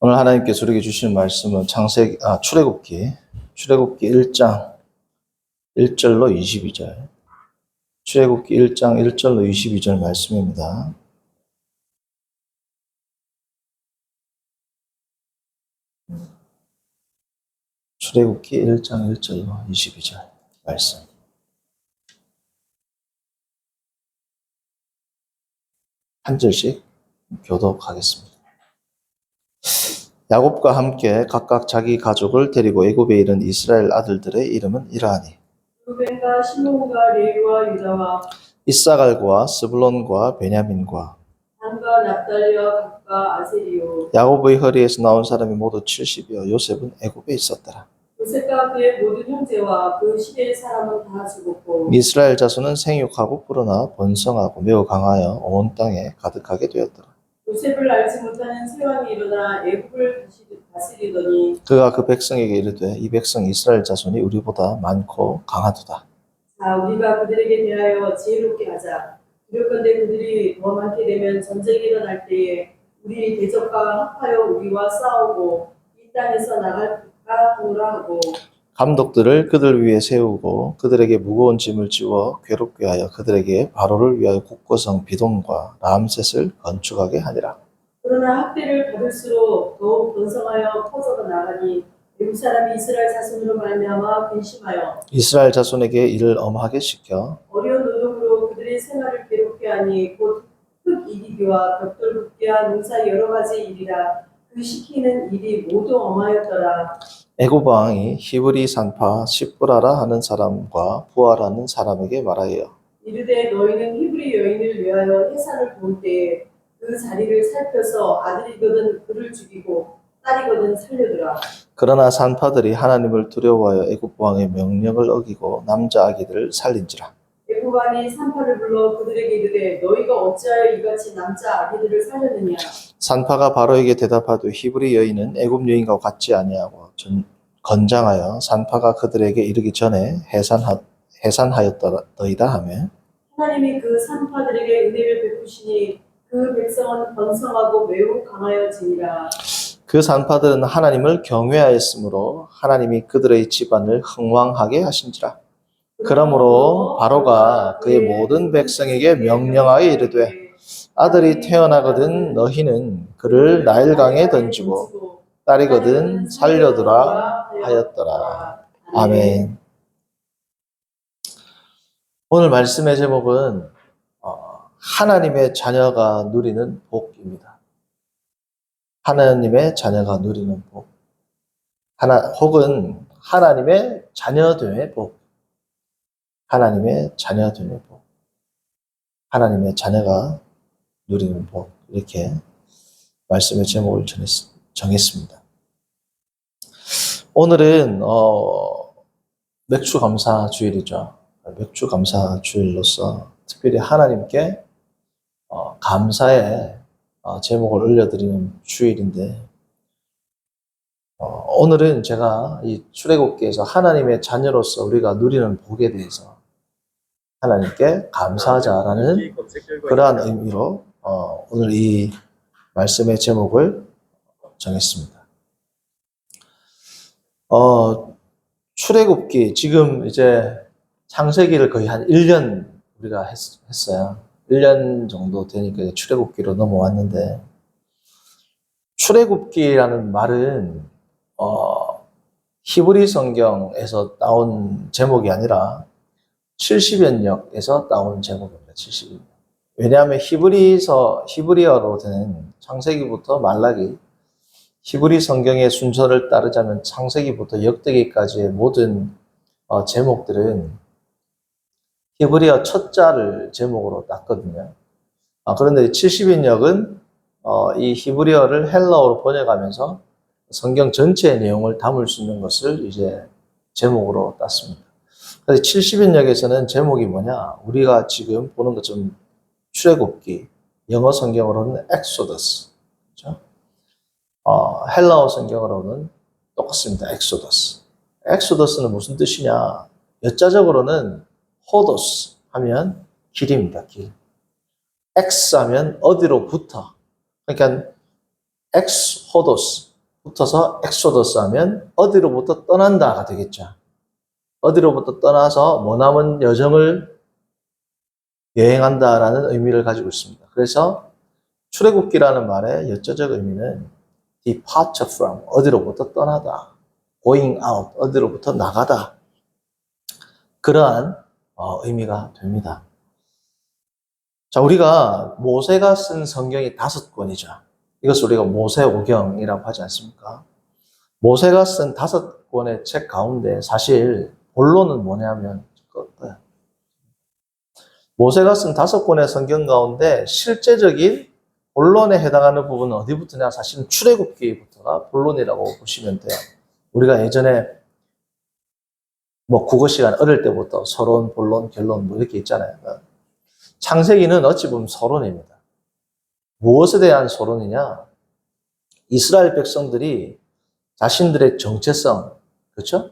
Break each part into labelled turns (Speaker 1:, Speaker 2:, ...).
Speaker 1: 오늘 하나님께서 우리에게 주시는 말씀은 출애굽기 1장 1절로 22절. 출애굽기 1장 1절로 22절 말씀입니다. 출애굽기 1장 1절로 22절 말씀. 한 절씩 교독하겠습니다. 야곱과 함께 각각 자기 가족을 데리고 애굽에 이른 이스라엘 아들들의 이름은 이러하니
Speaker 2: 루벤과 시몬과 레위와 유다와
Speaker 1: 이사갈과 스불론과 베냐민과
Speaker 2: 단과 납달리와 각과 아세리요.
Speaker 1: 야곱의 허리에서 나온 사람이 모두 70이요 요셉은 애굽에 있었더라.
Speaker 2: 요셉과 그의 모든 형제와 그 시대의 사람은 다 죽었고
Speaker 1: 이스라엘 자손은 생육하고 불어나 번성하고 매우 강하여 온 땅에 가득하게 되었더라.
Speaker 2: 요셉을 알지 못하는 세왕이 일어나 애굽을 다스리더니
Speaker 1: 그가 그 백성에게 이르되 이 백성 이스라엘 자손이 우리보다 많고 강하도다.
Speaker 2: 자 우리가 그들에게 대하여 지혜롭게 하자. 이럴건대 그들이 더 많게 되면 전쟁이 일어날 때에 우리 대적과 합하여 우리와 싸우고 이 땅에서 나갈까 하노라 하고
Speaker 1: 감독들을 그들 위에 세우고 그들에게 무거운 짐을 지워 괴롭게 하여 그들에게 바로를 위하여 국고성 비돔과 라암셋을 건축하게 하니라.
Speaker 2: 그러나 학대를 받을수록 더욱 번성하여 퍼져가 나가니 애국 사람이 이스라엘 자손으로 말미암아 근심하여
Speaker 1: 이스라엘 자손에게 이를 엄하게 시켜
Speaker 2: 어려운 노동으로 그들의 생활을 괴롭게 하니 곧 흙 이기기와 벽돌 굽기와 농사 여러 가지 일이라 그 시키는 일이 모두 엄하였더라.
Speaker 1: 애굽 왕이 히브리 산파 시브라라 하는 사람과 부하라는 사람에게 말하여
Speaker 2: 이르되 너희는 히브리 여인을 위하여 해산을 볼 때에 그 자리를 살펴서 아들이거든 그를 죽이고 딸이거든 살려두라.
Speaker 1: 그러나 산파들이 하나님을 두려워하여 애굽 왕의 명령을 어기고 남자 아기들을 살린지라.
Speaker 2: 애굽 왕이 산파를 불러 그들에게 이르되 너희가 어찌하여 이같이 남자 아기들을 살렸느냐.
Speaker 1: 산파가 바로에게 대답하되 히브리 여인은 애굽 여인과 같지 아니하고 건장하여 산파가 그들에게 이르기 전에 해산하였더이다 하며
Speaker 2: 하나님이 그 산파들에게 은혜를 베푸시니 그 백성은 번성하고 매우 강하여지니라.
Speaker 1: 그 산파들은 하나님을 경외하였으므로 하나님이 그들의 집안을 흥왕하게 하신지라. 그러므로 바로가 그의 모든 백성에게 명령하여 이르되 아들이 태어나거든 너희는 그를 나일강에 던지고 딸이거든 살려두라 하였더라. 아멘. 오늘 말씀의 제목은 하나님의 자녀가 누리는 복입니다. 하나님의 자녀가 누리는 복. 혹은 하나님의 자녀됨의 복. 하나님의 자녀됨의 복. 하나님의 자녀가 누리는 복. 이렇게 말씀의 제목을 정했습니다. 오늘은 맥주 감사 주일이죠. 맥주 감사 주일로서 특별히 하나님께 감사의 제목을 올려드리는 주일인데 오늘은 제가 이 출애굽기에서 하나님의 자녀로서 우리가 누리는 복에 대해서 하나님께 감사하자라는 그러한 의미로 오늘 이 말씀의 제목을 정했습니다. 출애굽기 지금 이제 창세기를 거의 한 1년 우리가 했어요. 1년 정도 되니까 출애굽기로 넘어왔는데 출애굽기라는 말은 히브리 성경에서 나온 제목이 아니라 70연역에서 나온 제목입니다. 70연. 왜냐하면 히브리어로 된 창세기부터 말라기 히브리 성경의 순서를 따르자면 창세기부터 역대기까지의 모든 제목들은 히브리어 첫 자를 제목으로 땄거든요. 그런데 70인역은 이 히브리어를 헬라어로 번역하면서 성경 전체의 내용을 담을 수 있는 것을 이제 제목으로 땄습니다. 그래서 70인역에서는 제목이 뭐냐? 우리가 지금 보는 것처럼 출애굽기, 영어 성경으로는 엑소더스, 그렇죠? 헬라어 성경으로는 똑같습니다. 엑소더스. 엑소더스는 무슨 뜻이냐? 여자적으로는 호도스 하면 길입니다. 길. 엑스 하면 어디로부터. 그러니까 엑스호도스. 붙어서 엑소더스 하면 어디로부터 떠난다가 되겠죠. 어디로부터 떠나서 머나먼 여정을 여행한다라는 의미를 가지고 있습니다. 그래서 출애굽기라는 말의 역사적 의미는 departure from, 어디로부터 떠나다, going out, 어디로부터 나가다, 그러한 의미가 됩니다. 자, 우리가 모세가 쓴 성경이 5권이죠. 이것을 우리가 모세오경이라고 하지 않습니까? 모세가 쓴 5권의 책 가운데 사실 본론은 뭐냐면 모세가 쓴 5권의 성경 가운데 실제적인 본론에 해당하는 부분은 어디부터냐? 사실은 출애굽기부터가 본론이라고 보시면 돼요. 우리가 예전에 국어 시간 어릴 때부터 서론, 본론, 결론 이렇게 있잖아요. 창세기는 어찌 보면 서론입니다. 무엇에 대한 서론이냐? 이스라엘 백성들이 자신들의 정체성, 그렇죠?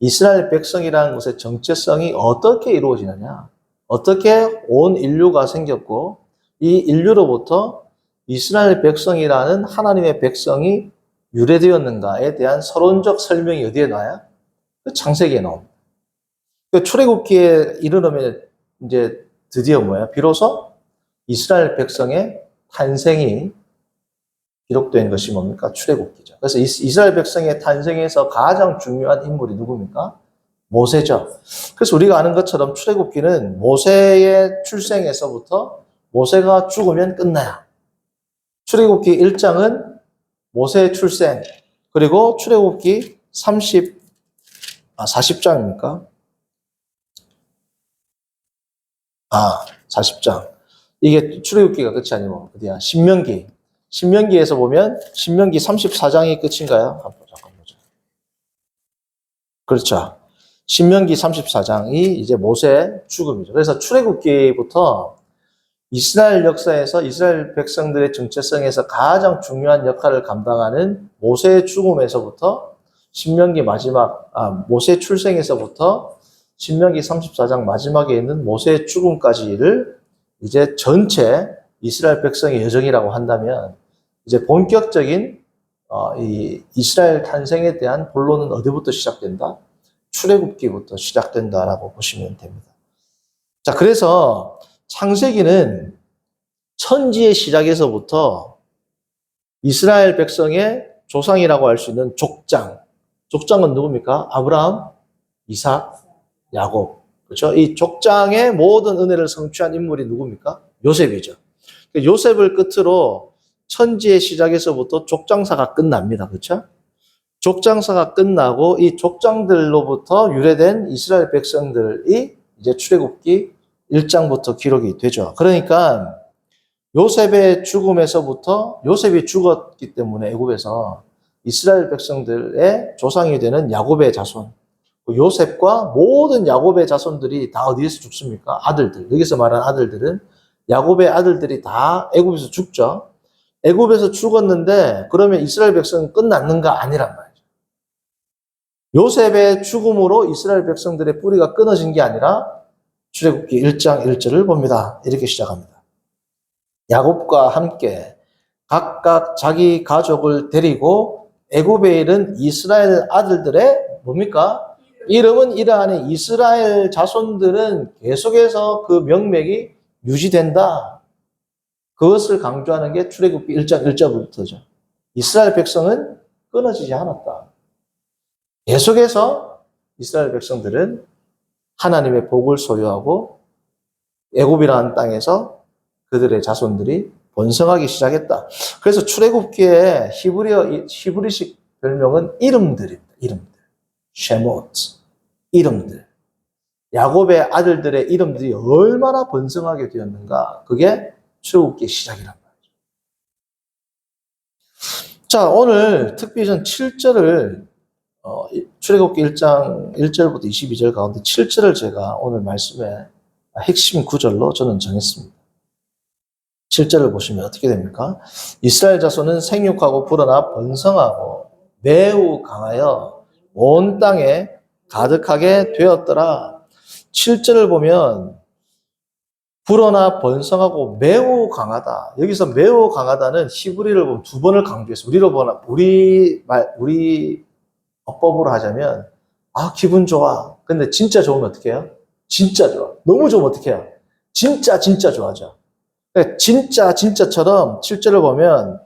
Speaker 1: 이스라엘 백성이라는 것의 정체성이 어떻게 이루어지느냐? 어떻게 온 인류가 생겼고 이 인류로부터 이스라엘 백성이라는 하나님의 백성이 유래되었는가에 대한 서론적 설명이 어디에 나와요? 그 창세기에 나옵니다. 그 출애굽기에 이르려면 이제 드디어 뭐야? 비로소 이스라엘 백성의 탄생이 기록된 것이 뭡니까? 출애굽기죠. 그래서 이스라엘 백성의 탄생에서 가장 중요한 인물이 누굽니까? 모세죠. 그래서 우리가 아는 것처럼 출애굽기는 모세의 출생에서부터 모세가 죽으면 끝나요. 출애굽기 1장은 모세의 출생, 그리고 출애굽기 40장입니까? 40장. 이게 출애굽기가 끝이 아니고 어디야? 신명기에서 보면 신명기 34장이 끝인가요? 잠깐 보자. 그렇죠. 신명기 34장이 이제 모세의 죽음이죠. 그래서 출애굽기부터 이스라엘 역사에서 이스라엘 백성들의 정체성에서 가장 중요한 역할을 감당하는 모세의 죽음에서부터 신명기 모세의 출생에서부터 신명기 34장 마지막에 있는 모세의 죽음까지를 이제 전체 이스라엘 백성의 여정이라고 한다면 이제 본격적인 이 이스라엘 탄생에 대한 본론은 어디부터 시작된다? 출애굽기부터 시작된다라고 보시면 됩니다. 자, 그래서 창세기는 천지의 시작에서부터 이스라엘 백성의 조상이라고 할 수 있는 족장은 누굽니까? 아브라함, 이삭, 야곱. 그렇죠? 이 족장의 모든 은혜를 성취한 인물이 누굽니까? 요셉이죠. 요셉을 끝으로 천지의 시작에서부터 족장사가 끝납니다. 그렇죠? 족장사가 끝나고 이 족장들로부터 유래된 이스라엘 백성들이 이제 출애굽기 1장부터 기록이 되죠. 그러니까 요셉의 죽음에서부터 요셉이 죽었기 때문에 애굽에서 이스라엘 백성들의 조상이 되는 야곱의 자손, 요셉과 모든 야곱의 자손들이 다 어디에서 죽습니까? 아들들. 여기서 말하는 아들들은 야곱의 아들들이 다 애굽에서 죽죠. 애굽에서 죽었는데 그러면 이스라엘 백성은 끝났는가? 아니란 말이죠. 요셉의 죽음으로 이스라엘 백성들의 뿌리가 끊어진 게 아니라 출애굽기 1장 1절을 봅니다. 이렇게 시작합니다. 야곱과 함께 각각 자기 가족을 데리고 애굽에 이른 이스라엘 아들들의 뭡니까? 이름은 이러하니 이스라엘 자손들은 계속해서 그 명맥이 유지된다. 그것을 강조하는 게 출애굽기 1장 1절부터죠. 이스라엘 백성은 끊어지지 않았다. 계속해서 이스라엘 백성들은 하나님의 복을 소유하고 애굽이라는 땅에서 그들의 자손들이 번성하기 시작했다. 그래서 출애굽기의 히브리식 별명은 이름들입니다. 이름들. 쉐모트. 이름들. 야곱의 아들들의 이름들이 얼마나 번성하게 되었는가. 그게 출애굽기의 시작이란 말이죠. 자, 오늘 특별히 7절을 출애굽기 1장 1절부터 22절 가운데 7절을 제가 오늘 말씀의 핵심 구절로 저는 정했습니다. 7절을 보시면 어떻게 됩니까? 이스라엘 자손은 생육하고 불어나 번성하고 매우 강하여 온 땅에 가득하게 되었더라. 7절을 보면 불어나 번성하고 매우 강하다. 여기서 매우 강하다는 히브리를 보면 두 번을 강조했어요. 우리 어법으로 하자면, 아, 기분 좋아. 근데 진짜 좋으면 어떻게 해요? 진짜 좋아. 너무 좋으면 어떻게 해요? 진짜 좋아져. 진짜처럼 7절을 보면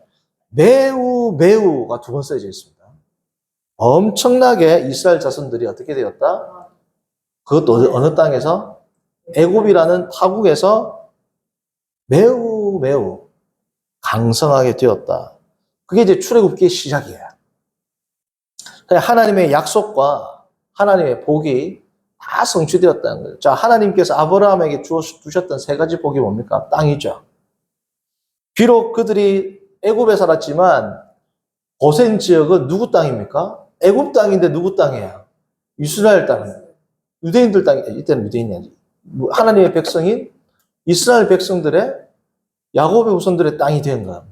Speaker 1: 매우가 두 번 써져 있습니다. 엄청나게 이스라엘 자손들이 어떻게 되었다? 그것도 어느 땅에서? 애굽이라는 타국에서 매우 강성하게 되었다. 그게 이제 출애굽기의 시작이에요. 하나님의 약속과 하나님의 복이 다 성취되었다는 거예요. 자, 하나님께서 아브라함에게 주셨던 세 가지 복이 뭡니까? 땅이죠. 비록 그들이 애굽에 살았지만 고센 지역은 누구 땅입니까? 애굽 땅인데 누구 땅이에요? 이스라엘 땅이에요. 유대인들 땅이, 이때는 유대인이 아니지. 하나님의 백성인 이스라엘 백성들의 야곱의 후손들의 땅이 된 거야.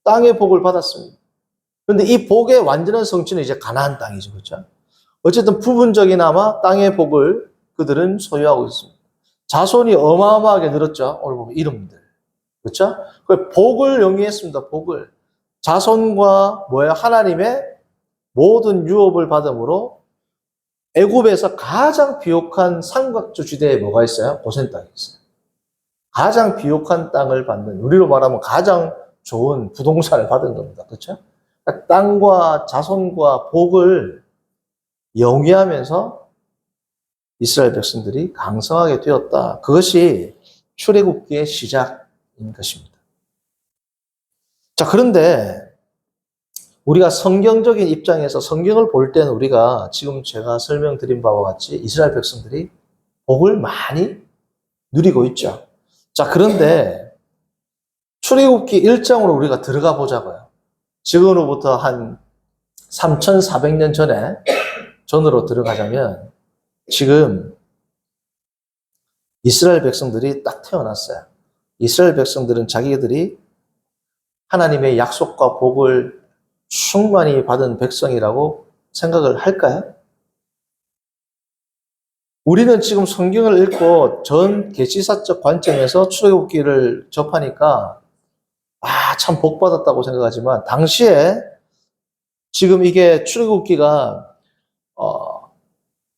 Speaker 1: 땅의 복을 받았습니다. 그런데 이 복의 완전한 성취는 이제 가나안 땅이죠. 그렇죠? 어쨌든 부분적이나마 땅의 복을 그들은 소유하고 있습니다. 자손이 어마어마하게 늘었죠. 오늘 보면 이름들. 그렇죠? 복을 영위했습니다. 복을. 자손과 하나님의 모든 유업을 받음으로 애굽에서 가장 비옥한 삼각주 지대에 뭐가 있어요? 고센 땅이 있어요. 가장 비옥한 땅을 받는, 우리로 말하면 가장 좋은 부동산을 받은 겁니다. 그렇죠? 그러니까 땅과 자손과 복을 영위하면서 이스라엘 백성들이 강성하게 되었다. 그것이 출애굽기의 시작인 것입니다. 자, 그런데 우리가 성경적인 입장에서 성경을 볼 때는 우리가 지금 제가 설명드린 바와 같이 이스라엘 백성들이 복을 많이 누리고 있죠. 자, 그런데 출애굽기 1장으로 우리가 들어가 보자고요. 지금으로부터 한 3,400년 전으로 들어가자면 지금 이스라엘 백성들이 딱 태어났어요. 이스라엘 백성들은 자기들이 하나님의 약속과 복을 충만히 받은 백성이라고 생각을 할까요? 우리는 지금 성경을 읽고 전 계시사적 관점에서 출애굽기를 접하니까 참 복받았다고 생각하지만 당시에 지금 이게 출애굽기가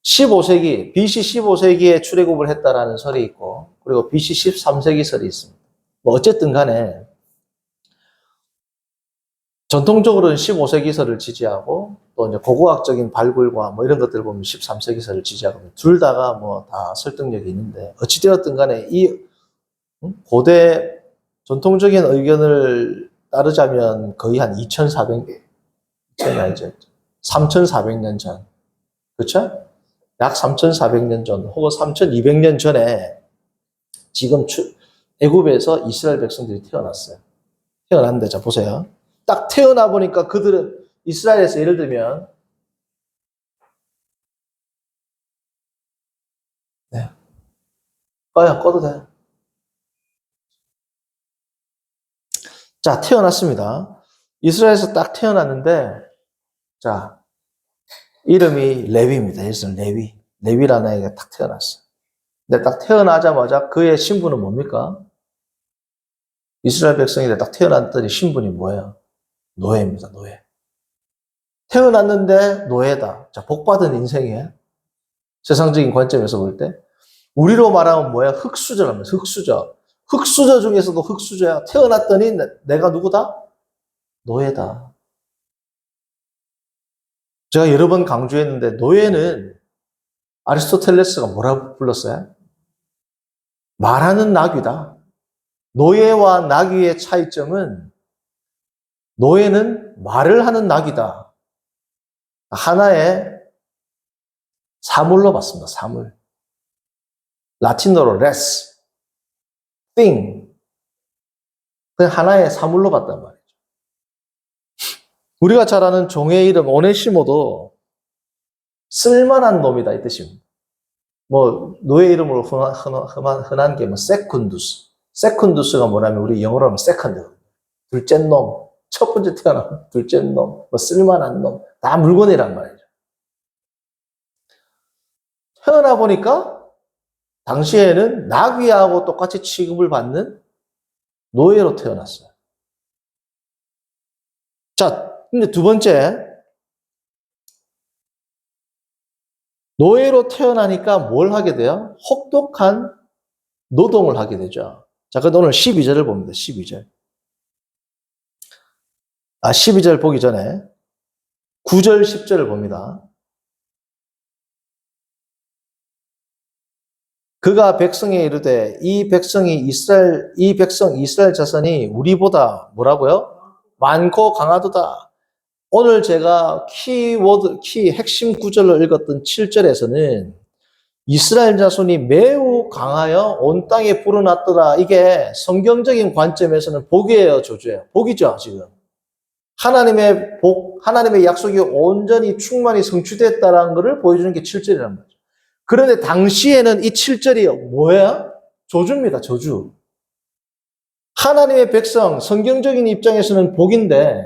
Speaker 1: 15세기, BC 15세기에 출애굽을 했다라는 설이 있고 그리고 BC 13세기 설이 있습니다. 뭐 어쨌든 간에 전통적으로는 15세기설을 지지하고 또 이제 고고학적인 발굴과 뭐 이런 것들을 보면 13세기설을 지지하고 둘 다가 뭐 다 설득력이 있는데 어찌되었든 간에 이 고대 전통적인 의견을 따르자면 거의 한 2400년, 3400년 전. 그렇죠? 약 3400년 전 혹은 3200년 전에 지금 애굽에서 이스라엘 백성들이 태어났어요. 태어났는데 자 보세요. 딱 태어나 보니까 그들은 이스라엘에서 예를 들면 꺼도 돼. 자, 태어났습니다. 이스라엘에서 딱 태어났는데 자, 이름이 레위입니다. 그래서 레위라는 아이가 딱 태어났어요. 근데 딱 태어나자마자 그의 신분은 뭡니까? 이스라엘 백성이 딱 태어났더니 신분이 뭐예요? 노예입니다. 노예. 태어났는데 노예다. 자, 복받은 인생이에요. 세상적인 관점에서 볼 때. 우리로 말하면 뭐야? 흙수저랍니다. 흙수저. 흙수저 중에서도 흙수저야. 태어났더니 내가 누구다? 노예다. 제가 여러 번 강조했는데 노예는 아리스토텔레스가 뭐라고 불렀어요? 말하는 나귀다. 노예와 나귀의 차이점은 노예는 말을 하는 나귀다. 하나의 사물로 봤습니다. 사물. 라틴어로 res, thing. 그냥 하나의 사물로 봤단 말이죠. 우리가 잘 아는 종의 이름 오네시모도 쓸만한 놈이다 이 뜻입니다. 뭐 노예 이름으로 흔한 게 뭐 세쿤두스. 세쿤두스가 뭐냐면 우리 영어로 하면 세컨드. 둘째 놈. 첫 번째 태어난 둘째 놈. 뭐 쓸만한 놈. 다 물건이란 말이죠. 태어나 보니까 당시에는 나귀하고 똑같이 취급을 받는 노예로 태어났어요. 자, 근데 두 번째, 노예로 태어나니까 뭘 하게 돼요? 혹독한 노동을 하게 되죠. 자, 그런데 오늘 12절을 봅니다. 12절. 12절 보기 전에 9절, 10절을 봅니다. 그가 백성에 이르되 이 백성 이스라엘 자손이 우리보다 뭐라고요? 많고 강하도다. 오늘 제가 핵심 구절로 읽었던 7절에서는 이스라엘 자손이 매우 강하여 온 땅에 불어났더라. 이게 성경적인 관점에서는 복이에요, 저주예요? 복이죠, 지금. 하나님의 복, 하나님의 약속이 온전히 충만히 성취됐다라는 것을 보여주는 게 7절이란 말이죠. 그런데 당시에는 이 7절이 뭐예요? 저주입니다, 저주. 하나님의 백성, 성경적인 입장에서는 복인데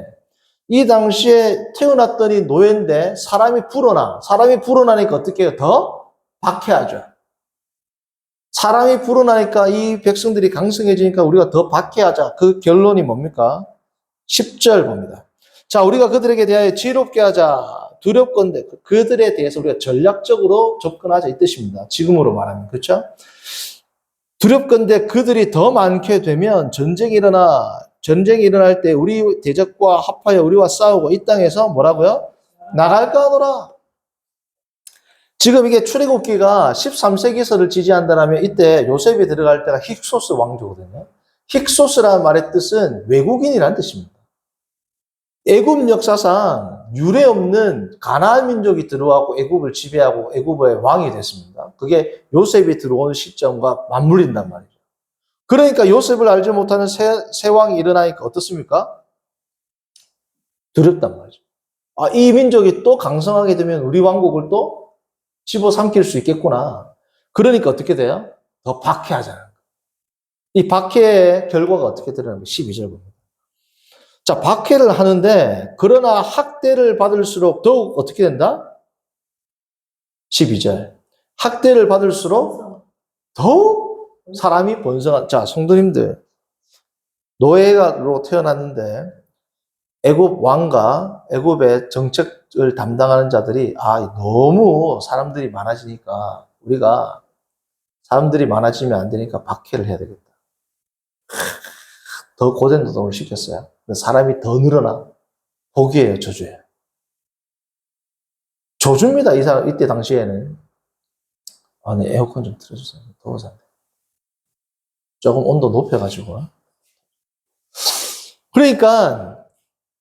Speaker 1: 이 당시에 태어났더니 노예인데 사람이 불어나니까 어떻게 해요? 더 박해하죠. 사람이 불어나니까 이 백성들이 강성해지니까 우리가 더 박해하자. 그 결론이 뭡니까? 10절 봅니다. 자, 우리가 그들에게 대하여 지혜롭게 하자. 두렵건대 그들에 대해서 우리가 전략적으로 접근하자 이 뜻입니다. 지금으로 말하면. 그렇죠? 두렵건대 그들이 더 많게 되면 전쟁이 일어날 때 우리 대적과 합하여 우리와 싸우고 이 땅에서 뭐라고요? 나갈까 하노라. 지금 이게 출애굽기가 13세기서를 지지한다면 이때 요셉이 들어갈 때가 힉소스 왕조거든요. 힉소스라는 말의 뜻은 외국인이라는 뜻입니다. 애굽 역사상 유례 없는 가나안 민족이 들어와고 애굽을 지배하고 애굽의 왕이 됐습니다. 그게 요셉이 들어오는 시점과 맞물린단 말이죠. 그러니까 요셉을 알지 못하는 새 왕이 일어나니까 어떻습니까? 두렵단 말이죠. 이 민족이 또 강성하게 되면 우리 왕국을 또 집어삼킬 수 있겠구나. 그러니까 어떻게 돼요? 더 박해하자는 거예요. 이 박해의 결과가 어떻게 드러나는 거예요? 12절 봅니다. 자, 박해를 하는데 그러나 학대를 받을수록 더욱 어떻게 된다? 12절. 학대를 받을수록 더욱 사람이 번성한. 자, 성도님들, 노예로 태어났는데 애굽 왕과 애굽의 정책을 담당하는 자들이 너무 사람들이 많아지니까 우리가 사람들이 많아지면 안 되니까 박해를 해야 되겠다. 더 고된 노동을 시켰어요. 사람이 더 늘어나. 복이에요, 저주예요. 저주입니다. 이때 당시에는. 네, 에어컨 좀 틀어주세요. 더워서 안 돼. 조금 온도 높여가지고. 그러니까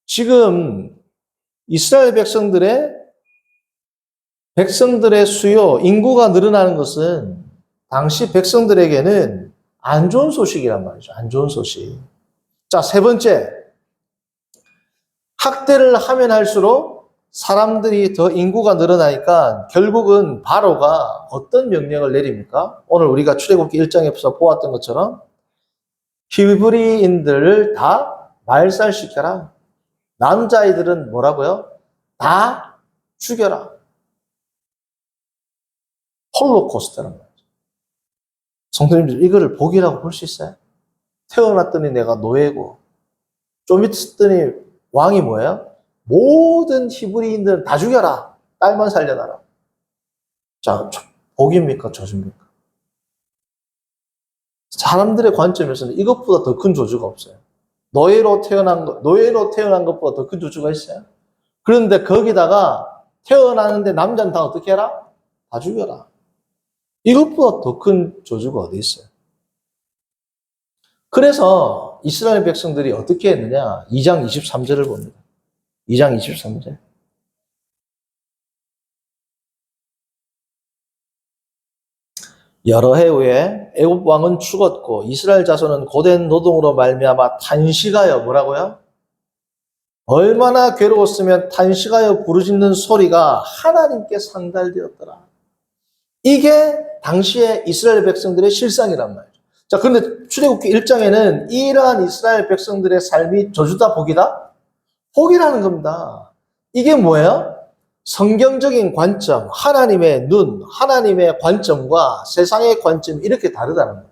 Speaker 1: 지금 이스라엘 백성들의 수요, 인구가 늘어나는 것은 당시 백성들에게는 안 좋은 소식이란 말이죠. 안 좋은 소식. 자, 세 번째. 학대를 하면 할수록 사람들이 더 인구가 늘어나니까 결국은 바로가 어떤 명령을 내립니까? 오늘 우리가 출애굽기 1장에서 보았던 것처럼 히브리인들을 다 말살시켜라. 남자아이들은 뭐라고요? 다 죽여라. 홀로코스트란 말이죠. 성도님들, 이거를 복이라고 볼 수 있어요? 태어났더니 내가 노예고, 좀 있었더니 왕이 뭐예요? 모든 히브리인들은 다 죽여라. 딸만 살려놔라. 자, 복입니까? 저주입니까? 사람들의 관점에서는 이것보다 더 큰 저주가 없어요. 노예로 태어난 것보다 더 큰 저주가 있어요. 그런데 거기다가 태어나는데 남자는 다 어떻게 해라? 다 죽여라. 이것보다 더 큰 저주가 어디 있어요? 그래서 이스라엘 백성들이 어떻게 했느냐? 2장 23절을 봅니다. 2장 23절. 여러 해 후에 애굽 왕은 죽었고 이스라엘 자손은 고된 노동으로 말미암아 탄식하여 뭐라고요? 얼마나 괴로웠으면 탄식하여 부르짖는 소리가 하나님께 상달되었더라. 이게 당시의 이스라엘 백성들의 실상이란 말이죠. 자, 그런데 출애굽기 1장에는 이러한 이스라엘 백성들의 삶이 저주다 복이다? 복이라는 겁니다. 이게 뭐예요? 성경적인 관점, 하나님의 눈, 하나님의 관점과 세상의 관점이 이렇게 다르다는 거예요.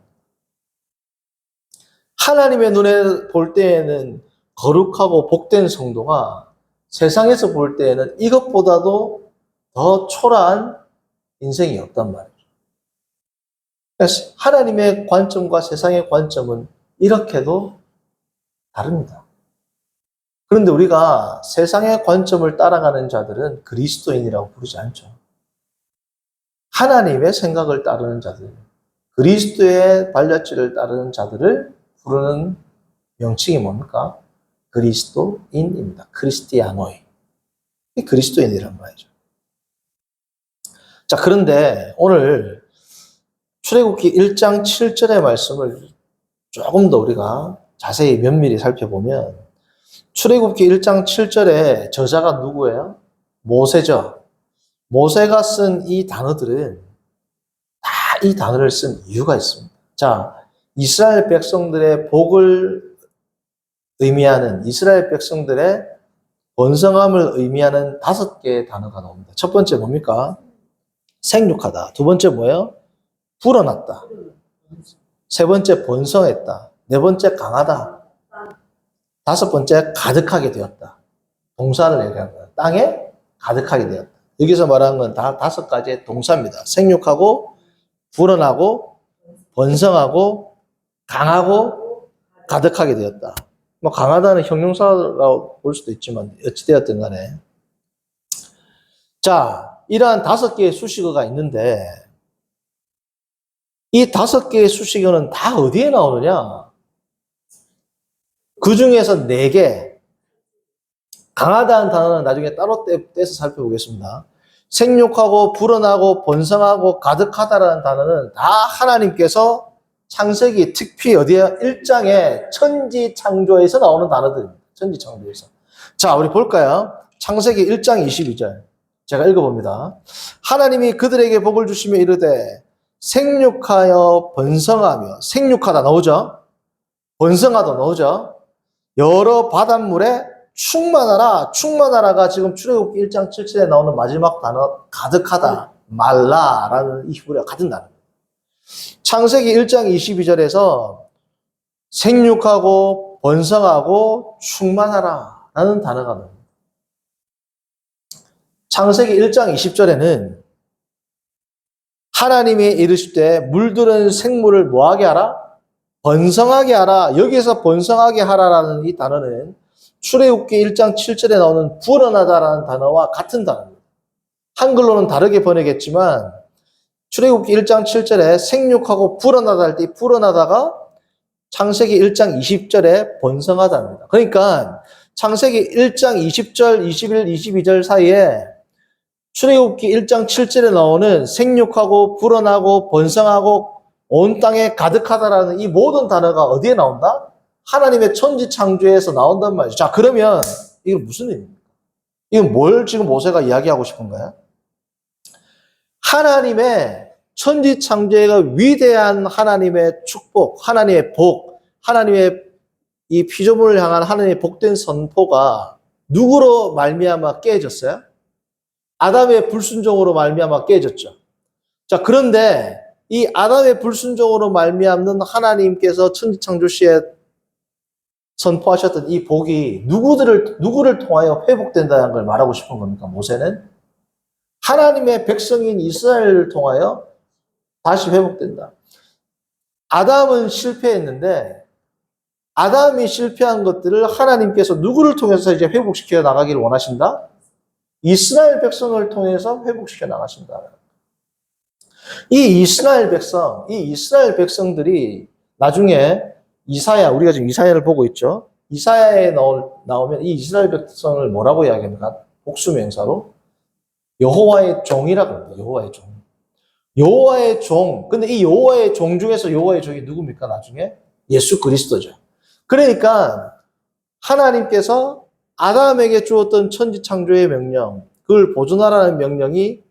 Speaker 1: 하나님의 눈에 볼 때에는 거룩하고 복된 성도가 세상에서 볼 때에는 이것보다도 더 초라한 인생이 없단 말이에요. 그래서 하나님의 관점과 세상의 관점은 이렇게도 다릅니다. 그런데 우리가 세상의 관점을 따라가는 자들은 그리스도인이라고 부르지 않죠. 하나님의 생각을 따르는 자들, 그리스도의 발자취를 따르는 자들을 부르는 명칭이 뭡니까? 그리스도인입니다. 크리스티아노이. 이 그리스도인이란 말이죠. 자, 그런데 오늘 출애굽기 1장 7절의 말씀을 조금 더 우리가 자세히 면밀히 살펴보면 출애굽기 1장 7절에 저자가 누구예요? 모세죠. 모세가 쓴 이 단어들은 다 이 단어를 쓴 이유가 있습니다. 자, 이스라엘 백성들의 복을 의미하는 이스라엘 백성들의 번성함을 의미하는 5개의 단어가 나옵니다. 첫 번째 뭡니까? 생육하다. 두 번째 뭐예요? 불어났다. 세 번째 번성했다. 네 번째 강하다. 다섯 번째 가득하게 되었다. 동사를 얘기하는 거예요. 땅에 가득하게 되었다. 여기서 말하는 건 다 5가지의 동사입니다. 생육하고 불어나고 번성하고 강하고 가득하게 되었다. 뭐 강하다는 형용사라고 볼 수도 있지만 어찌되었든 간에 자, 이러한 5개의 수식어가 있는데 이 5개의 수식어는 다 어디에 나오느냐? 그 중에서 4개 강하다는 단어는 나중에 따로 떼서 살펴보겠습니다. 생육하고 불어나고 번성하고 가득하다라는 단어는 다 하나님께서 창세기 특히 어디에 1장에 천지창조에서 나오는 단어들입니다. 천지창조에서. 자, 우리 볼까요? 창세기 1장 22절. 제가 읽어봅니다. 하나님이 그들에게 복을 주시며 이르되 생육하여 번성하며 생육하다 나오죠? 번성하다 나오죠? 여러 바닷물에 충만하라. 충만하라가 지금 출애굽기 1장 7절에 나오는 마지막 단어 가득하다, 말라라는 이 히브리어가 같은 단어입니다. 창세기 1장 22절에서 생육하고 번성하고 충만하라 라는 단어가 나옵니다. 창세기 1장 20절에는 하나님이 이르실 때 물들은 생물을 뭐하게 하라? 번성하게 하라. 여기서 번성하게 하라라는 이 단어는 출애굽기 1장 7절에 나오는 불어나다라는 단어와 같은 단어입니다. 한글로는 다르게 번역했지만 출애굽기 1장 7절에 생육하고 불어나다 할 때 불어나다가 창세기 1장 20절에 번성하다입니다. 그러니까 창세기 1장 20절, 21, 22절 사이에 출애굽기 1장 7절에 나오는 생육하고 불어나고 번성하고 온 땅에 가득하다라는 이 모든 단어가 어디에 나온다? 하나님의 천지 창조에서 나온단 말이죠. 자, 그러면 이건 무슨 의미입니까? 이건 뭘 지금 모세가 이야기하고 싶은 거야? 하나님의 천지 창조가 위대한 하나님의 축복, 하나님의 복, 하나님의 이 피조물을 향한 하나님의 복된 선포가 누구로 말미암아 깨졌어요? 아담의 불순종으로 말미암아 깨졌죠. 자, 그런데 이 아담의 불순종으로 말미암는 하나님께서 천지 창조 시에 선포하셨던 이 복이 누구를 통하여 회복된다는 걸 말하고 싶은 겁니까? 모세는 하나님의 백성인 이스라엘을 통하여 다시 회복된다. 아담은 실패했는데 아담이 실패한 것들을 하나님께서 누구를 통해서 이제 회복시켜 나가기를 원하신다? 이스라엘 백성을 통해서 회복시켜 나가신다. 이 이스라엘 백성들이 나중에 이사야, 우리가 지금 이사야를 보고 있죠. 이사야에 나오면 이 이스라엘 백성을 뭐라고 이야기합니까? 복수명사로 여호와의 종이라고 합니다. 여호와의 종. 여호와의 종. 근데 이 여호와의 종 중에서 여호와의 종이 누굽니까? 나중에 예수 그리스도죠. 그러니까 하나님께서 아담에게 주었던 천지 창조의 명령, 그걸 보존하라는 명령이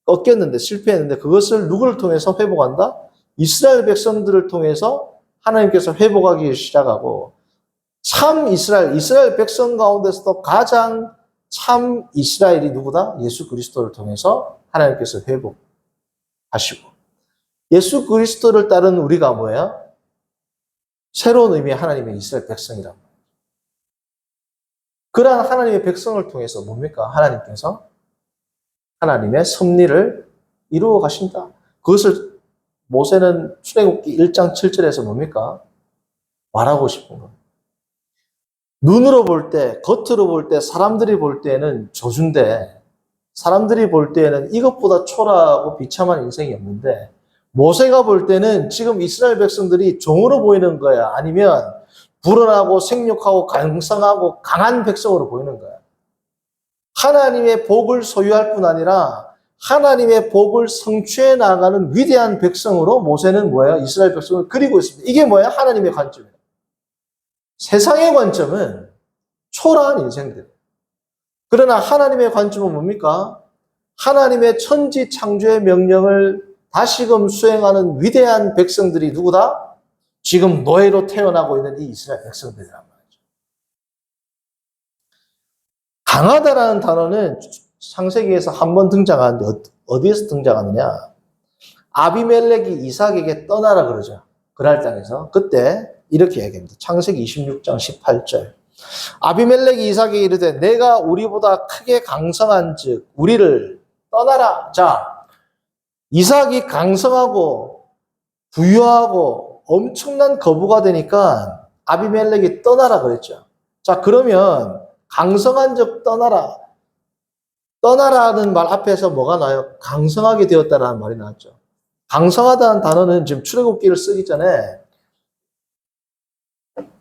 Speaker 1: 꺾였는데 실패했는데 그것을 누구를 통해서 회복한다? 이스라엘 백성들을 통해서 하나님께서 회복하기 시작하고 참 이스라엘 백성 가운데서도 가장 참 이스라엘이 누구다? 예수 그리스도를 통해서 하나님께서 회복하시고, 예수 그리스도를 따른 우리가 뭐예요? 새로운 의미의 하나님의 이스라엘 백성이란 말이에요. 그러한 하나님의 백성을 통해서 뭡니까? 하나님께서 하나님의 섭리를 이루어 가신다. 그것을 모세는 출애굽기 1장 7절에서 뭡니까? 말하고 싶은 겁니다. 눈으로 볼 때, 겉으로 볼 때, 사람들이 볼 때는 저주인데, 사람들이 볼 때는 이것보다 초라하고 비참한 인생이 없는데, 모세가 볼 때는 지금 이스라엘 백성들이 종으로 보이는 거야. 아니면 불안하고 생육하고 강성하고 강한 백성으로 보이는 거야. 하나님의 복을 소유할 뿐 아니라 하나님의 복을 성취해 나가는 위대한 백성으로 모세는 뭐예요? 이스라엘 백성을 그리고 있습니다. 이게 뭐야? 하나님의 관점이에요. 세상의 관점은 초라한 인생들. 그러나 하나님의 관점은 뭡니까? 하나님의 천지 창조의 명령을 다시금 수행하는 위대한 백성들이 누구다? 지금 노예로 태어나고 있는 이 이스라엘 백성들이란 말이죠. 강하다라는 단어는 창세기에서 한 번 등장하는데 어디에서 등장하느냐? 아비멜렉이 이삭에게 떠나라 그러죠. 그랄 땅에서. 그때 이렇게 얘기합니다. 창세기 26장 18절. 아비멜렉이 이삭에게 이르되 내가 우리보다 크게 강성한 즉 우리를 떠나라. 자, 이삭이 강성하고 부유하고 엄청난 거부가 되니까 아비멜렉이 떠나라 그랬죠. 자, 그러면 강성한 즉 떠나라. 떠나라는 말 앞에서 뭐가 나와요? 강성하게 되었다라는 말이 나왔죠. 강성하다는 단어는 지금 출애굽기를 쓰기 전에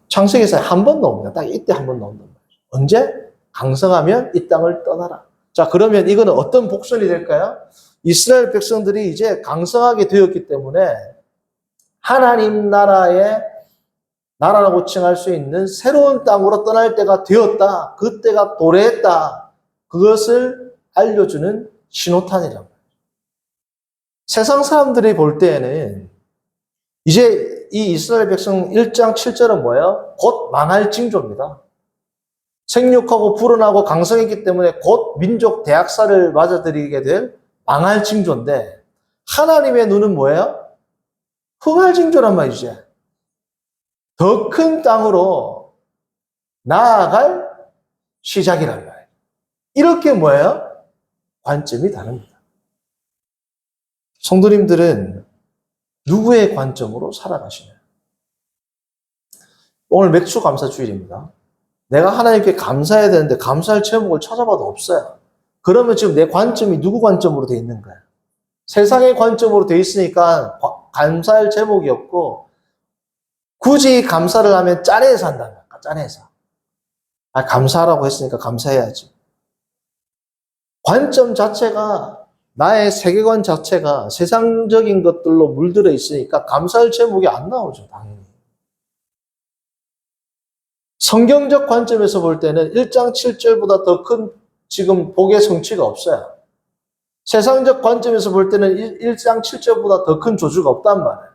Speaker 1: 창세기에서 한 번 나옵니다. 딱 이때 한 번 나온단 말이죠. 언제? 강성하면 이 땅을 떠나라. 자, 그러면 이거는 어떤 복선이 될까요? 이스라엘 백성들이 이제 강성하게 되었기 때문에 하나님 나라의 나라라고 칭할 수 있는 새로운 땅으로 떠날 때가 되었다. 그때가 도래했다. 그것을 알려주는 신호탄이란 말이에요. 세상 사람들이 볼 때에는 이제 이 이스라엘 백성 1장 7절은 뭐예요? 곧 망할 징조입니다. 생육하고 불온하고 강성했기 때문에 곧 민족 대학살을 맞아들이게 될 망할 징조인데 하나님의 눈은 뭐예요? 흥할 징조란 말이죠. 더 큰 땅으로 나아갈 시작이란 말이에요. 이렇게 뭐예요? 관점이 다릅니다. 성도님들은 누구의 관점으로 살아가시나요? 오늘 맥주 감사 주일입니다. 내가 하나님께 감사해야 되는데 감사할 제목을 찾아봐도 없어요. 그러면 지금 내 관점이 누구 관점으로 돼 있는 거야? 세상의 관점으로 돼 있으니까 감사할 제목이 없고 굳이 감사를 하면 짠해서 한다는 거야. 짠해서. 아, 감사하라고 했으니까 감사해야지. 관점 자체가 나의 세계관 자체가 세상적인 것들로 물들어 있으니까 감사할 제목이 안 나오죠. 당연히. 성경적 관점에서 볼 때는 1장 7절보다 더 큰 지금 복의 성취가 없어요. 세상적 관점에서 볼 때는 1장 7절보다 더 큰 저주가 없단 말이에요.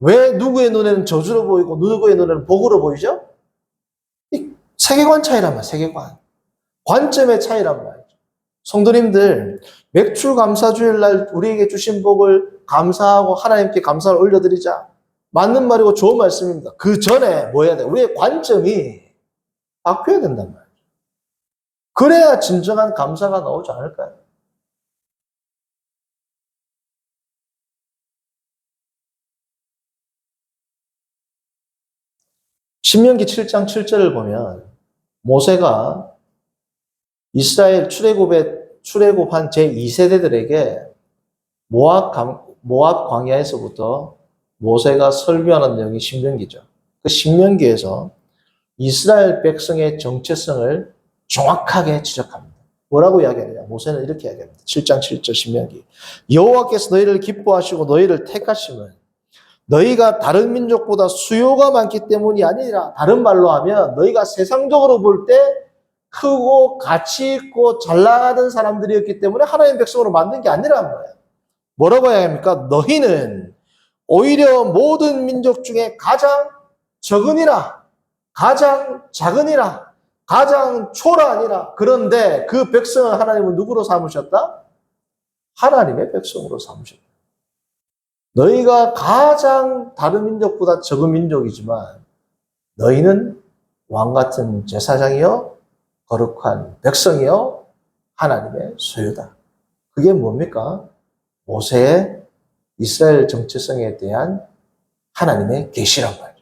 Speaker 1: 왜 누구의 눈에는 저주로 보이고 누구의 눈에는 복으로 보이죠? 이 세계관 차이란 말이에요. 세계관. 관점의 차이란 말이죠. 성도님들, 맥주 감사주일날 우리에게 주신 복을 감사하고 하나님께 감사를 올려드리자. 맞는 말이고 좋은 말씀입니다. 그 전에 뭐 해야 돼? 우리의 관점이 바뀌어야 된단 말이에요. 그래야 진정한 감사가 나오지 않을까요? 신명기 7장 7절을 보면 모세가 이스라엘 출애굽한 제2세대들에게 모압 광야에서부터 모세가 설교하는 내용이 신명기죠. 그 신명기에서 이스라엘 백성의 정체성을 정확하게 지적합니다. 뭐라고 이야기하느냐? 모세는 이렇게 이야기합니다. 7장 7절 신명기. 여호와께서 너희를 기뻐하시고 너희를 택하심은 너희가 다른 민족보다 수요가 많기 때문이 아니라 다른 말로 하면 너희가 세상적으로 볼 때 크고 가치 있고 잘 나가던 사람들이었기 때문에 하나님 백성으로 만든 게 아니라는 거예요. 뭐라고 해야 합니까? 너희는 오히려 모든 민족 중에 가장 적으니라, 가장 작으니라, 가장 초라하니라. 그런데 그 백성을 하나님은 누구로 삼으셨다? 하나님의 백성으로 삼으셨다. 너희가 가장 다른 민족보다 적은 민족이지만 너희는 왕같은 제사장이요 거룩한 백성이요 하나님의 소유다. 그게 뭡니까? 모세의 이스라엘 정체성에 대한 하나님의 계시란 말이에요.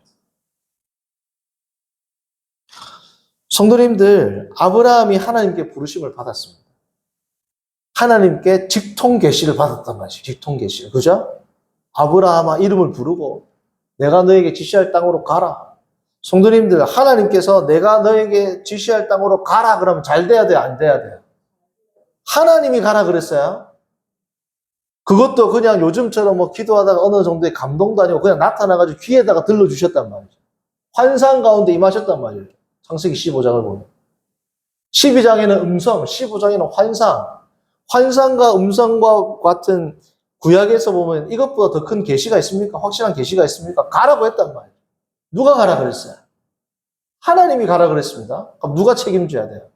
Speaker 1: 성도님들, 아브라함이 하나님께 부르심을 받았습니다. 하나님께 직통 계시를 받았단 말이에요. 직통 계시를. 그죠? 아브라함아 이름을 부르고 내가 너에게 지시할 땅으로 가라. 성도님들, 하나님께서 내가 너에게 지시할 땅으로 가라 그러면 잘 돼야 돼요? 안 돼야 돼요? 하나님이 가라 그랬어요. 그것도 그냥 요즘처럼 뭐 기도하다가 어느 정도의 감동도 아니고 그냥 나타나가지고 귀에다가 들려주셨단 말이죠. 환상 가운데 임하셨단 말이에요. 창세기 15장을 보면. 12장에는 음성, 15장에는 환상. 환상과 음성과 같은 구약에서 보면 이것보다 더 큰 계시가 있습니까? 확실한 계시가 있습니까? 가라고 했단 말이에요. 누가 가라 그랬어요? 하나님이 가라 그랬습니다. 그럼 누가 책임져야 돼요?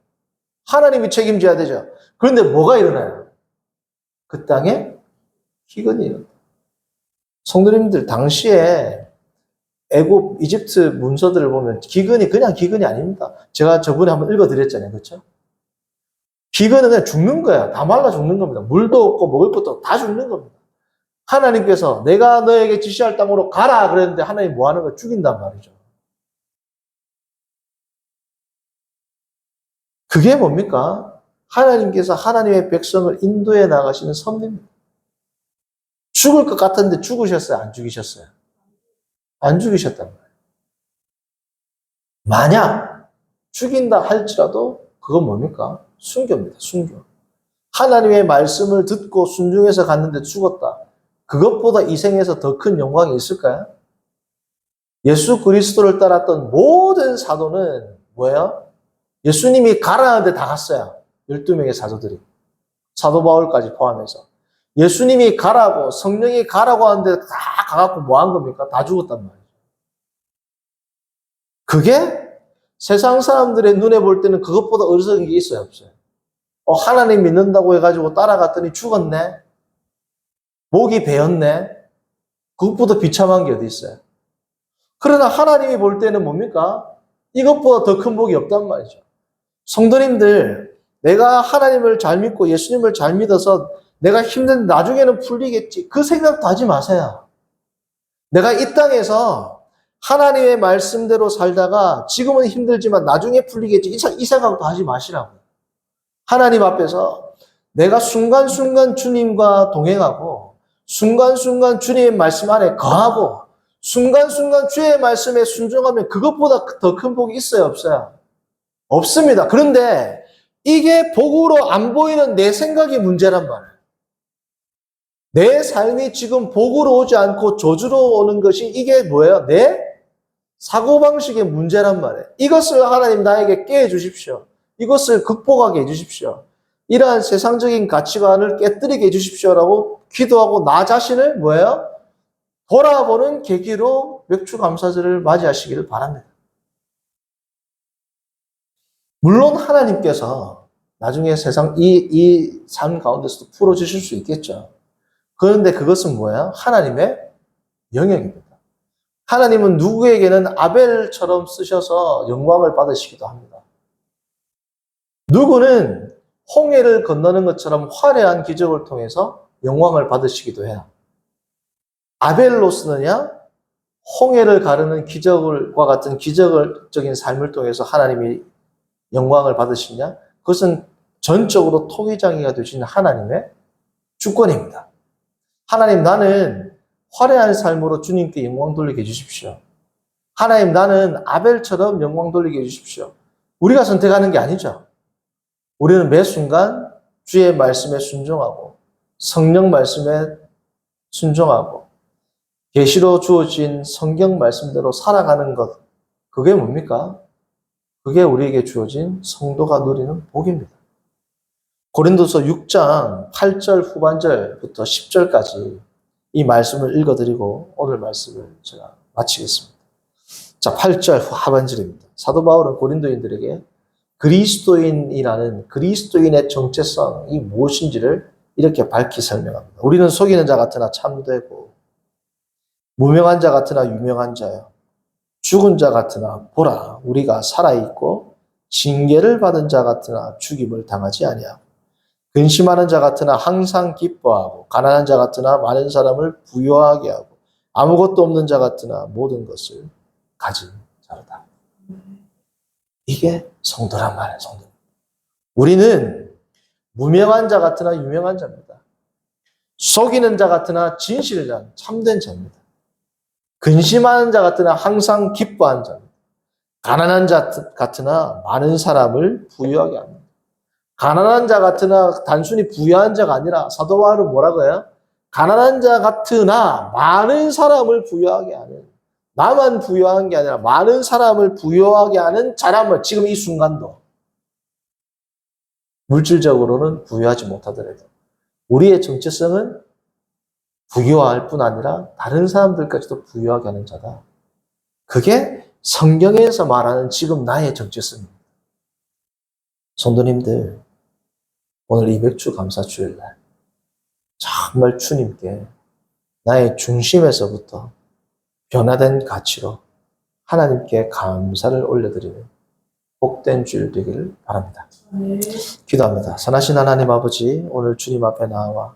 Speaker 1: 하나님이 책임져야 되죠. 그런데 뭐가 일어나요? 그 땅에 기근이 일어나요. 성도님들, 당시에 애굽, 이집트 문서들을 보면 기근이 그냥 기근이 아닙니다. 제가 저번에 한번 읽어드렸잖아요. 그렇죠? 기근은 그냥 죽는 거야. 다 말라 죽는 겁니다. 물도 없고 먹을 것도 없고 다 죽는 겁니다. 하나님께서 내가 너에게 지시할 땅으로 가라 그랬는데 하나님 뭐 하는 거야? 죽인단 말이죠. 그게 뭡니까? 하나님께서 하나님의 백성을 인도해 나가시는 섭리입니다. 죽을 것 같은데 죽으셨어요? 안 죽이셨어요? 안 죽이셨단 말이에요. 만약 죽인다 할지라도 그건 뭡니까? 순교입니다. 순교. 하나님의 말씀을 듣고 순종해서 갔는데 죽었다. 그것보다 이 생에서 더 큰 영광이 있을까요? 예수 그리스도를 따랐던 모든 사도는 뭐예요? 예수님이 가라는데 다 갔어요. 12명의 사도들이. 사도 바울까지 포함해서. 예수님이 가라고, 성령이 가라고 하는데 다 가갖고 뭐 한 겁니까? 다 죽었단 말이에요. 그게 세상 사람들의 눈에 볼 때는 그것보다 어리석은 게 있어요, 없어요? 하나님 믿는다고 해가지고 따라갔더니 죽었네? 목이 베었네? 그것보다 비참한 게 어디 있어요? 그러나 하나님이 볼 때는 뭡니까? 이것보다 더 큰 복이 없단 말이죠. 성도님들, 내가 하나님을 잘 믿고 예수님을 잘 믿어서 내가 힘든 나중에는 풀리겠지. 그 생각도 하지 마세요. 내가 이 땅에서 하나님의 말씀대로 살다가 지금은 힘들지만 나중에 풀리겠지. 이 생각도 하지 마시라고. 하나님 앞에서 내가 순간순간 주님과 동행하고 순간순간 주님의 말씀 안에 거하고 순간순간 주의 말씀에 순종하면 그것보다 더 큰 복이 있어요, 없어요? 없습니다. 그런데 이게 복으로 안 보이는 내 생각이 문제란 말이에요. 내 삶이 지금 복으로 오지 않고 저주로 오는 것이 이게 뭐예요? 내 사고방식의 문제란 말이에요. 이것을 하나님 나에게 깨해 주십시오. 이것을 극복하게 해 주십시오. 이러한 세상적인 가치관을 깨뜨리게 해 주십시오라고 기도하고 나 자신을 뭐예요? 돌아보는 계기로 맥주감사절을 맞이하시기를 바랍니다. 물론 하나님께서 나중에 세상 이 삶 가운데서도 풀어주실 수 있겠죠. 그런데 그것은 뭐예요? 하나님의 영역입니다. 하나님은 누구에게는 아벨처럼 쓰셔서 영광을 받으시기도 합니다. 누구는 홍해를 건너는 것처럼 화려한 기적을 통해서 영광을 받으시기도 해요. 아벨로 쓰느냐? 홍해를 가르는 기적과 같은 기적적인 삶을 통해서 하나님이 영광을 받으시냐? 그것은 전적으로 토기장이가 되신 하나님의 주권입니다. 하나님, 나는 화려한 삶으로 주님께 영광 돌리게 해주십시오. 하나님, 나는 아벨처럼 영광 돌리게 해주십시오. 우리가 선택하는 게 아니죠. 우리는 매 순간 주의 말씀에 순종하고 성령 말씀에 순종하고 계시로 주어진 성경 말씀대로 살아가는 것, 그게 뭡니까? 그게 우리에게 주어진 성도가 누리는 복입니다. 고린도서 6장 8절 후반절부터 10절까지 이 말씀을 읽어드리고 오늘 말씀을 제가 마치겠습니다. 자, 8절 하반절입니다. 사도 바울은 고린도인들에게 그리스도인이라는 그리스도인의 정체성이 무엇인지를 이렇게 밝히 설명합니다. 우리는 속이는 자 같으나 참되고 무명한 자 같으나 유명한 자요. 죽은 자 같으나 보라 우리가 살아있고 징계를 받은 자 같으나 죽임을 당하지 아니하고 근심하는 자 같으나 항상 기뻐하고 가난한 자 같으나 많은 사람을 부유하게 하고 아무것도 없는 자 같으나 모든 것을 가진 자로다. 이게 성도란 말이에요. 성도. 우리는 무명한 자 같으나 유명한 자입니다. 속이는 자 같으나 진실을 자 참된 자입니다. 근심하는 자 같으나 항상 기뻐하는 자입니다. 가난한 자 같으나 많은 사람을 부유하게 합니다. 가난한 자 같으나 단순히 부유한 자가 아니라 사도 바울은 뭐라고 해요? 가난한 자 같으나 많은 사람을 부유하게 하는, 나만 부유한 게 아니라 많은 사람을 부유하게 하는 자라면 지금 이 순간도 물질적으로는 부유하지 못하더라도 우리의 정체성은 부유할 뿐 아니라 다른 사람들까지도 부유하게 하는 자다. 그게 성경에서 말하는 지금 나의 정체성입니다. 성도님들, 오늘 이 맥주 감사 주일날 정말 주님께 나의 중심에서부터 변화된 가치로 하나님께 감사를 올려드리는 복된 주일 되기를 바랍니다.
Speaker 2: 네.
Speaker 1: 기도합니다. 선하신 하나님 아버지, 오늘 주님 앞에 나와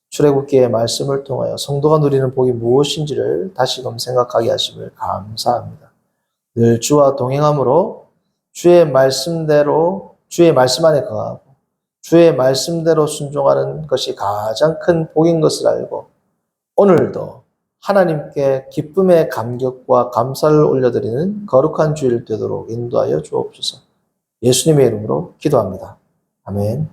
Speaker 1: 출애굽기의 말씀을 통하여 성도가 누리는 복이 무엇인지를 다시금 생각하게 하심을 감사합니다. 늘 주와 동행함으로 주의 말씀대로 주의 말씀 안에 거하고 주의 말씀대로 순종하는 것이 가장 큰 복인 것을 알고 오늘도 하나님께 기쁨의 감격과 감사를 올려드리는 거룩한 주일 되도록 인도하여 주옵소서. 예수님의 이름으로 기도합니다. 아멘.